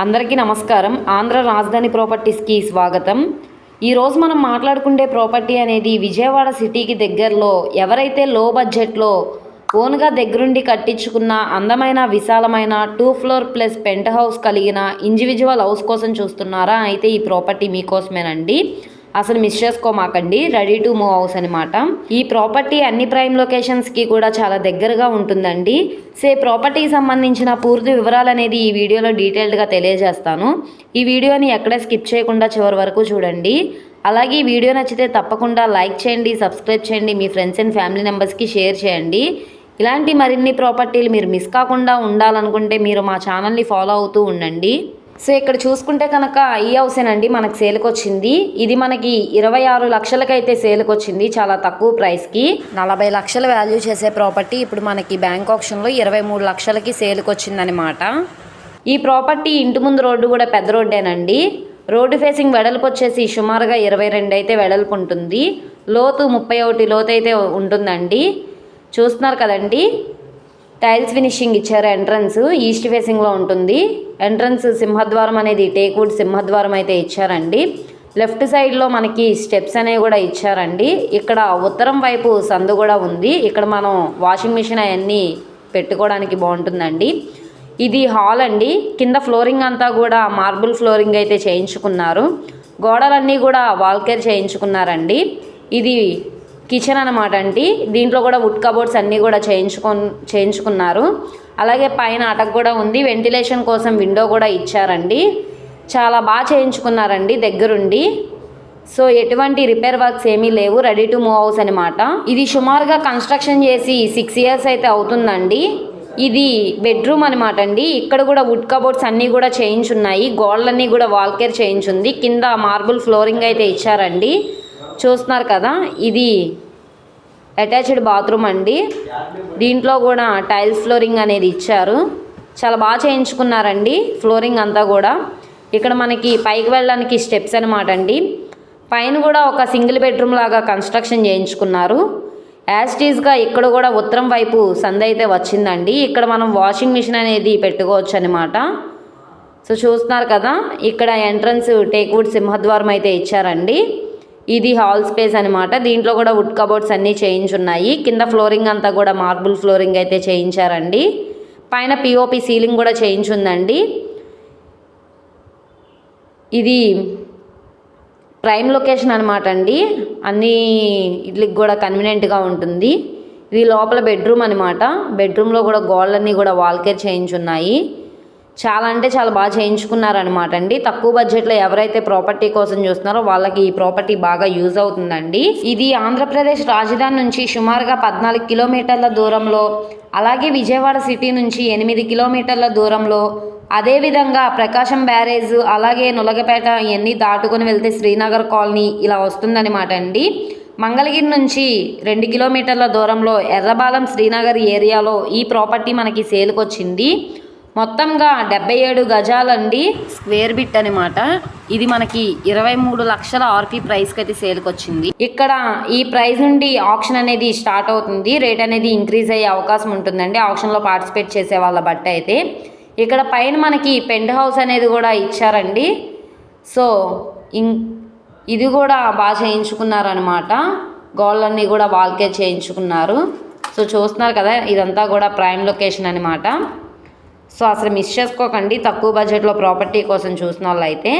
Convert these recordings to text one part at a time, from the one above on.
అందరికీ నమస్కారం. ఆంధ్ర రాజధాని ప్రాపర్టీస్కి స్వాగతం. ఈరోజు మనం మాట్లాడుకునే ప్రాపర్టీ అనేది విజయవాడ సిటీకి దగ్గరలో ఎవరైతే లో బడ్జెట్లో ఓన్గా దగ్గరుండి కట్టించుకున్న అందమైన విశాలమైన 2 ఫ్లోర్ ప్లస్ పెంట్ హౌస్ కలిగిన ఇండివిజువల్ హౌస్ కోసం చూస్తున్నారా, అయితే ఈ ప్రాపర్టీ మీకోసమేనండి. అసలు మిస్ చేసుకోమాకండి. రెడీ టు మూవ్ హౌస్ అనమాట. ఈ ప్రాపర్టీ అన్ని ప్రైమ్ లొకేషన్స్కి కూడా చాలా దగ్గరగా ఉంటుందండి. ప్రాపర్టీకి సంబంధించిన పూర్తి వివరాలు అనేది ఈ వీడియోలో డీటెయిల్డ్గా తెలియజేస్తాను. ఈ వీడియోని ఎక్కడే స్కిప్ చేయకుండా చివరి వరకు చూడండి. అలాగే ఈ వీడియో నచ్చితే తప్పకుండా లైక్ చేయండి, సబ్స్క్రైబ్ చేయండి, మీ ఫ్రెండ్స్ అండ్ ఫ్యామిలీ మెంబర్స్కి షేర్ చేయండి. ఇలాంటి మరిన్ని ప్రాపర్టీలు మీరు మిస్ కాకుండా ఉండాలనుకుంటే మీరు మా ఛానల్ని ఫాలో అవుతూ ఉండండి. ఇక్కడ చూసుకుంటే కనుక ఈ హౌసేనండి మనకు సేల్కి వచ్చింది. ఇది మనకి 26 లక్షలకైతే సేల్కి వచ్చింది. చాలా తక్కువ ప్రైస్కి 40 లక్షల వాల్యూ చేసే ప్రాపర్టీ ఇప్పుడు మనకి బ్యాంక్ ఆప్షన్లో 23 లక్షలకి సేల్కి వచ్చిందనమాట. ఈ ప్రాపర్టీ ఇంటి ముందు రోడ్డు కూడా పెద్ద రోడ్డేనండి. రోడ్డు ఫేసింగ్ వెడల్పు వచ్చేసి సుమారుగా 22 అయితే వెడల్పు ఉంటుంది. లోతు 31 లోతు అయితే ఉంటుందండి. చూస్తున్నారు కదండి, టైల్స్ ఫినిషింగ్ ఇచ్చారు. ఎంట్రన్స్ ఈస్ట్ ఫేసింగ్లో ఉంటుంది. ఎంట్రన్స్ సింహద్వారం అనేది టేక్వుడ్ సింహద్వారం అయితే ఇచ్చారండి. లెఫ్ట్ సైడ్లో మనకి స్టెప్స్ అనేవి కూడా ఇచ్చారండి. ఇక్కడ ఉత్తరం వైపు సందు కూడా ఉంది. ఇక్కడ మనం వాషింగ్ మిషన్ అవన్నీ పెట్టుకోవడానికి బాగుంటుందండి. ఇది హాల్ అండి. కింద ఫ్లోరింగ్ అంతా కూడా మార్బుల్ ఫ్లోరింగ్ అయితే చేయించుకున్నారు. గోడలన్నీ కూడా వాల్కేర్ చేయించుకున్నారండి. ఇది కిచెన్ అనమాట అండి. దీంట్లో కూడా వుడ్ కబోర్డ్స్ అన్నీ కూడా చేయించుకున్నారు. అలాగే పైన అటక్ కూడా ఉంది. వెంటిలేషన్ కోసం విండో కూడా ఇచ్చారండి. చాలా బాగా చేయించుకున్నారండి దగ్గరుండి. ఎటువంటి రిపేర్ వర్క్స్ ఏమీ లేవు. రెడీ టు మూవ్ హౌస్ అనమాట. ఇది సుమారుగా కన్స్ట్రక్షన్ చేసి 6 ఇయర్స్ అయితే అవుతుందండి. ఇది బెడ్రూమ్ అనమాట అండి. ఇక్కడ కూడా వుడ్ కబోర్డ్స్ అన్నీ కూడా చేయించున్నాయి. గోడలన్నీ కూడా వాల్కేర్ చేయించుంది. కింద మార్బుల్ ఫ్లోరింగ్ అయితే ఇచ్చారండి. చూస్తున్నారు కదా, ఇది అటాచ్డ్ బాత్రూమ్ అండి. దీంట్లో కూడా టైల్స్ ఫ్లోరింగ్ అనేది ఇచ్చారు. చాలా బాగా చేయించుకున్నారండి ఫ్లోరింగ్ అంతా కూడా. ఇక్కడ మనకి పైకి వెళ్ళడానికి స్టెప్స్ అనమాట అండి. పైన కూడా ఒక సింగిల్ బెడ్రూమ్ లాగా కన్స్ట్రక్షన్ చేయించుకున్నారు. యాజ్టీజ్గా ఇక్కడ కూడా ఉత్తరం వైపు సంద అయితే వచ్చిందండి. ఇక్కడ మనం వాషింగ్ మిషన్ అనేది పెట్టుకోవచ్చు అనమాట. చూస్తున్నారు కదా, ఇక్కడ ఎంట్రన్స్ టేక్వుడ్ సింహద్వారం అయితే ఇచ్చారండి. ఇది హాల్ స్పేస్ అనమాట. దీంట్లో కూడా వుడ్ కబోర్డ్స్ అన్నీ చేయించున్నాయి. కింద ఫ్లోరింగ్ అంతా కూడా మార్బుల్ ఫ్లోరింగ్ అయితే చేయించారండి. పైన పిఓపి సీలింగ్ కూడా చేయించుందండి. ఇది ప్రైమ్ లొకేషన్ అనమాట అండి. అన్ని ఇట్లకి కూడా కన్వీనియంట్గా ఉంటుంది. ఇది లోపల బెడ్రూమ్ అనమాట. బెడ్రూమ్లో కూడా గోడలన్నీ కూడా వాల్కేర్ చేయించున్నాయి. చాలా అంటే చాలా బాగా చేయించుకున్నారనమాట అండి. తక్కువ బడ్జెట్లో ఎవరైతే ప్రాపర్టీ కోసం చూస్తున్నారో వాళ్ళకి ఈ ప్రాపర్టీ బాగా యూజ్ అవుతుందండి. ఇది ఆంధ్రప్రదేశ్ రాజధాని నుంచి సుమారుగా 14 కిలోమీటర్ల దూరంలో, అలాగే విజయవాడ సిటీ నుంచి 8 కిలోమీటర్ల దూరంలో, అదేవిధంగా ప్రకాశం బ్యారేజ్, అలాగే నులగపేట ఇవన్నీ దాటుకొని వెళ్తే శ్రీనగర్ కాలనీ ఇలా వస్తుందన్నమాట అండి. మంగళగిరి నుంచి 2 కిలోమీటర్ల దూరంలో ఎర్రబాలెం శ్రీనగర్ ఏరియాలో ఈ ప్రాపర్టీ మనకి సేల్కి వచ్చింది. మొత్తంగా 77 గజాలండి, స్క్వేర్ బిట్ అనమాట. ఇది మనకి 23 లక్షల ఆర్పీ ప్రైస్కి అయితే సేల్కి వచ్చింది. ఇక్కడ ఈ ప్రైస్ నుండి ఆప్షన్ అనేది స్టార్ట్ అవుతుంది. రేట్ అనేది ఇంక్రీజ్ అయ్యే అవకాశం ఉంటుందండి ఆప్షన్లో పార్టిసిపేట్ చేసే వాళ్ళ బట్టి అయితే. ఇక్కడ పైన మనకి పెంట్ హౌస్ అనేది కూడా ఇచ్చారండి. ఇది కూడా బాగా చేయించుకున్నారనమాట. గోడలన్నీ కూడా వాల్కేర్ చేయించుకున్నారు. చూస్తున్నారు కదా, ఇదంతా కూడా ప్రైమ్ లొకేషన్ అనమాట. అసలు మిస్ చేసుకోకండి తక్కువ బడ్జెట్లో ప్రాపర్టీ కోసం చూసిన వాళ్ళు అయితే.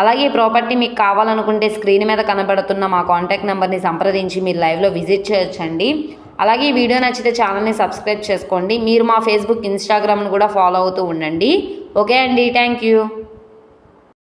అలాగే ఈ ప్రాపర్టీ మీకు కావాలనుకుంటే స్క్రీన్ మీద కనబడుతున్న మా కాంటాక్ట్ నెంబర్ని సంప్రదించి మీరు లైవ్లో విజిట్ చేయొచ్చండి. అలాగే ఈ వీడియో నచ్చితే ఛానల్ని సబ్స్క్రైబ్ చేసుకోండి. మీరు మా ఫేస్బుక్, ఇన్స్టాగ్రామ్ను కూడా ఫాలో అవుతూ ఉండండి. ఓకే అండి, థ్యాంక్ యూ.